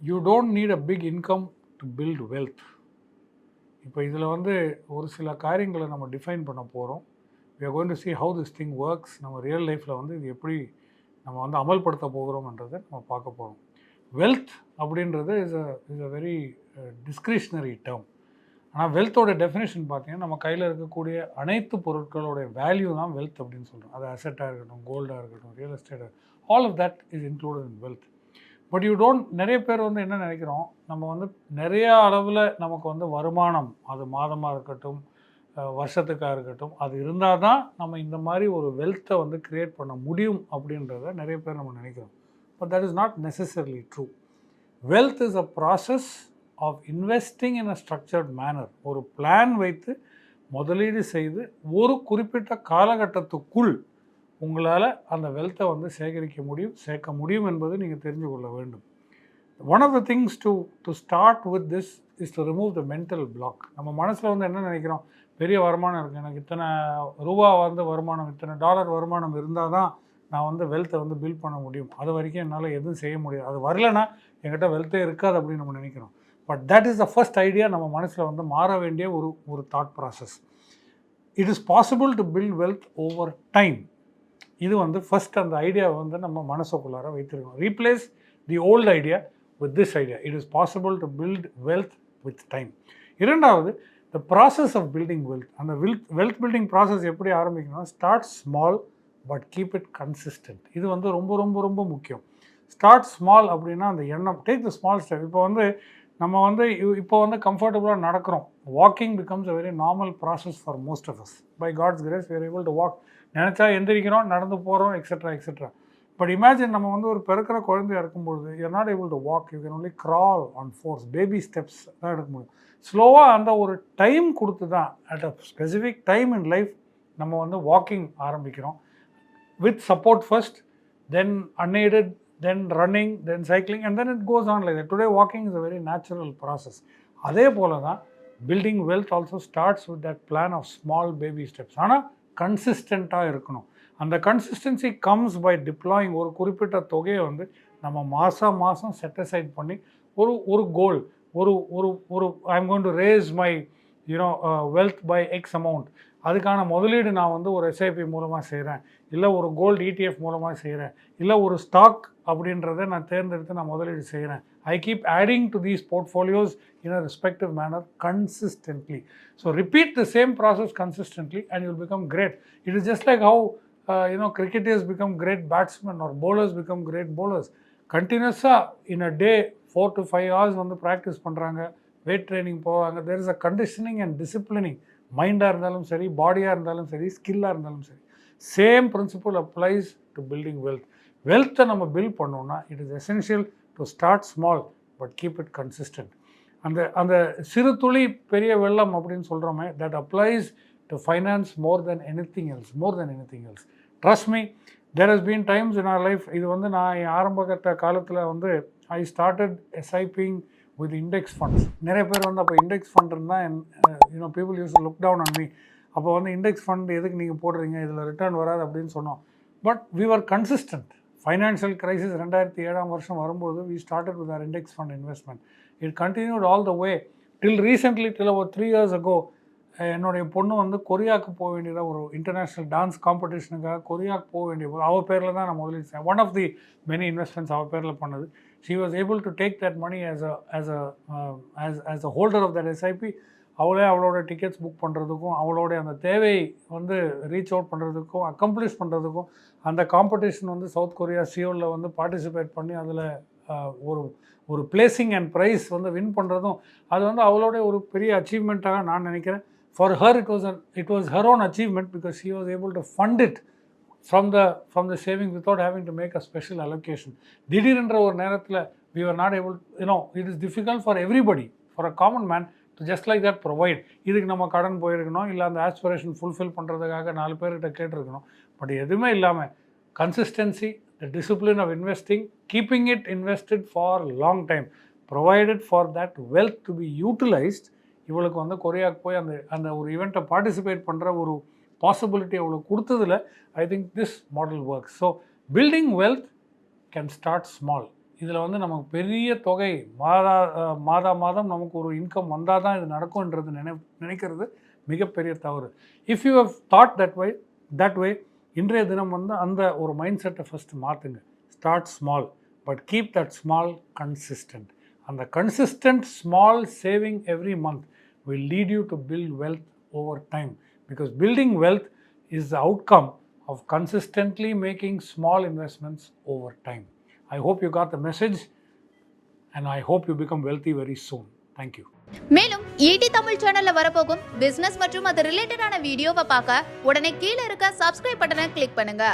You don't need a big income to build wealth. இப்போ இதில் ஒரு சில காரியங்களை நம்ம டிஃபைன் பண்ண போகிறோம். we are going to see how this thing works. நம்ம ரியல் லைஃப்பில் இது எப்படி நம்ம அமல்படுத்த போகிறோம்ன்றதை நம்ம பார்க்க போகிறோம். வெல்த் அப்படின்றது இஸ் அ வெரி டிஸ்கிரிஷ்னரி டேர்ம். ஆனால் வெல்த்தோட டெஃபினேஷன் பார்த்தீங்கன்னா நம்ம கையில் இருக்கக்கூடிய அனைத்து பொருட்களோடைய வேல்யூ தான் வெல்த் அப்படின்னு சொல்கிறோம். அது அசெட்டாக இருக்கட்டும், கோல்டாக இருக்கட்டும், real estate, all of that is included in wealth. But you don't, நிறைய பேர் என்ன நினைக்கிறோம், நம்ம நிறைய அளவில் நமக்கு வருமானம், அது மாதமாக இருக்கட்டும், வருஷத்துக்காக இருக்கட்டும், அது இருந்தால் தான் நம்ம இந்த மாதிரி ஒரு வெல்த்தை க்ரியேட் பண்ண முடியும் அப்படின்றத நிறைய பேர் நம்ம நினைக்கிறோம். But that is not necessarily true. Wealth is a process of investing in a structured manner. ஒரு பிளான் வைத்து முதலீடு செய்து ஒரு குறிப்பிட்ட காலகட்டத்துக்குள் உங்களால் அந்த வெல்த்தை சேர்க்க முடியும் என்பது நீங்கள் தெரிஞ்சு கொள்ள வேண்டும். One of the things to start with this is to remove the mental block. நம்ம மனசில் என்ன நினைக்கிறோம், பெரிய வருமானம் இருக்குது, எனக்கு இத்தனை ரூபா வருமானம், இத்தனை டாலர் வருமானம் இருந்தால் தான் நான் வெல்த்தை பில்ட் பண்ண முடியும், அது வரைக்கும் என்னால் எதுவும் செய்ய முடியாது, அது வரலைன்னா என்கிட்ட வெல்த்தே இருக்காது அப்படின்னு நம்ம நினைக்கிறோம். But that is the first idea. நம்ம மனசில் மாற வேண்டிய ஒரு thought process. It is possible to build wealth over time. இது ஃபர்ஸ்ட் அந்த ஐடியா நம்ம மனசுக்குள்ளார வைத்திருக்கணும். Replace the old idea with this idea. It is possible to build wealth with time. இரண்டாவது, the process of building wealth. அந்த wealth building process எப்படி ஆரம்பிக்கணும்னா, start small but keep it consistent. இது ரொம்ப ரொம்ப ரொம்ப முக்கியம். ஸ்டார்ட் ஸ்மால் அப்படின்னா அந்த எண்ணம், டேக் த ஸ்மால் ஸ்டெப். இப்போ நம்ம இப்போ கம்ஃபர்டபுளாக நடக்கிறோம். Walking becomes a very normal process for most of us. By God's grace we are able to walk. நினச்சா எந்திரிக்கிறோம், நடந்து போகிறோம், எக்ஸெட்ரா எக்ஸெட்ரா. பட் இமேஜின் நம்ம ஒரு பிறக்கிற குழந்தையாக இருக்கும்பொழுது you are not able to walk, you can only crawl on force. Baby steps தான் எடுக்க முடியும். ஸ்லோவாக அந்த ஒரு டைம் கொடுத்து தான், at a specific time in life நம்ம வாக்கிங் ஆரம்பிக்கிறோம். With support first, then unaided, then running, then cycling, and then it goes on like that. Today walking is a very natural process. அதே போல தான் building wealth also starts with that plan of small baby steps. ஆனால் கன்சிஸ்டண்ட்டாக இருக்கணும். அந்த consistency comes by deploying. ஒரு குறிப்பிட்ட தொகையை நம்ம மாதம் செட் அசைட் பண்ணி ஒரு கோல், ஒரு I am going to raise my wealth by X amount. அதுக்கான முதலீடு நான் ஒரு எஸ்ஐபி மூலமாக செய்கிறேன், இல்லை ஒரு கோல்டு ETF மூலமாக செய்கிறேன், இல்லை ஒரு ஸ்டாக் அப்படின்றத நான் தேர்ந்தெடுத்து நான் முதலீடு செய்கிறேன். I keep adding to these portfolios in a respective manner consistently. So repeat the same process consistently and you will become great. It is just like how cricketers become great batsmen or bowlers become great bowlers. கண்டினியூஸாக in a day 4 to 5 hours practice பண்ணுறாங்க, weight training போவாங்க. There is a conditioning and disciplining. மைண்டாக இருந்தாலும் சரி, பாடியாக இருந்தாலும் சரி, ஸ்கில்லாக இருந்தாலும் சரி. Same principle applies to building wealth. வெல்த்தை நம்ம பில்ட் பண்ணோம்னா it is essential to start small but keep it consistent. அந்த சிறு துளி பெரிய வெள்ளம் அப்படின்னு சொல்கிறோமே, that applies to finance more than anything else. Trust me, there has been times in our life. இது நான் ஆரம்பகட்ட காலத்தில் I started SIPing with index funds. நிறைய பேர் அப்போ இண்டெக்ஸ் ஃபண்ட் இருந்தால் people used look down on me. அப்போ index fund எதுக்கு நீங்கள் போடுறீங்க, இதில் ரிட்டர்ன் வராது அப்படின்னு சொன்னோம். But we were consistent. Financial crisis 2007 வரும்போது we started with our index fund investment. It continued all the way till recently, till ஒரு 3 years ago. என்னுடைய பொண்ணு கொரியாவுக்கு போக வேண்டியதாக, ஒரு இன்டர்நேஷ்னல் டான்ஸ் காம்படிஷனுக்காக கொரியாவுக்கு போக வேண்டிய போது அவள் பேரில் தான் நான் முதலீடு செய்வேன். One of the many investments அவள் பேரில் பண்ணது. She was able to take that money as a holder of that SIP. அவளோட டிக்கெட்ஸ் புக் பண்ணுறதுக்கும், அவளோட அந்த தேவையை ரீச் அவுட் பண்ணுறதுக்கும், அக்கம்ப்ளிஷ் பண்ணுறதுக்கும், அந்த காம்படிஷன் சவுத் கொரியா சியோலில் பார்ட்டிசிபேட் பண்ணி அதில் ஒரு பிளேசிங் அண்ட் ப்ரைஸ் வின் பண்ணுறதும் அது அவளோட ஒரு பெரிய அச்சீவ்மெண்ட்டாக நான் நினைக்கிறேன். For her it was her own achievement because she was able to fund it from the savings without having to make a special allocation. திடீரென்ற ஒரு நேரத்தில் we were not able, it is difficult for everybody, for a common man to just like that provide. இதுக்கு நம்ம கடன் போயிருக்கணும், இல்லை அந்த aspiration fulfil பண்ணுறதுக்காக 4 பேர்கிட்ட கேட்டிருக்கணும். பட் எதுவுமே இல்லாமல் consistency, the discipline of investing, keeping it invested for long time, provided for that wealth to be utilized. இவளுக்கு கொரியாவுக்கு போய் அந்த ஒரு ஈவெண்ட்டை பார்ட்டிசிபேட் பண்ணுற ஒரு பாசிபிலிட்டி அவளுக்கு கொடுத்ததில் I think this model works. So building wealth can start small. இதில் வந்து நமக்கு பெரிய தொகை மாதம் நமக்கு ஒரு இன்கம் வந்தால் தான் இது நடக்கும்ன்றது நினைக்கிறது மிகப்பெரிய தவறு. If you have thought that way இன்றைய தினம் வந்து அந்த ஒரு மைண்ட் செட்டை ஃபஸ்ட்டு மாற்றுங்க. Start small, but keep that small consistent. அந்த consistent small saving every month will lead you to build wealth over time, because building wealth is the outcome of consistently making small investments over time. I hope you got the message and I hope you become wealthy very soon. Thank you. மேலும் ETtamil சேனல்ல வரப்போகும் business மற்றும் அது ரிலேட்டடான வீடியோவை பார்க்க உடனே கீழே இருக்க சப்ஸ்கிரைப் பட்டனை கிளிக் பண்ணுங்க.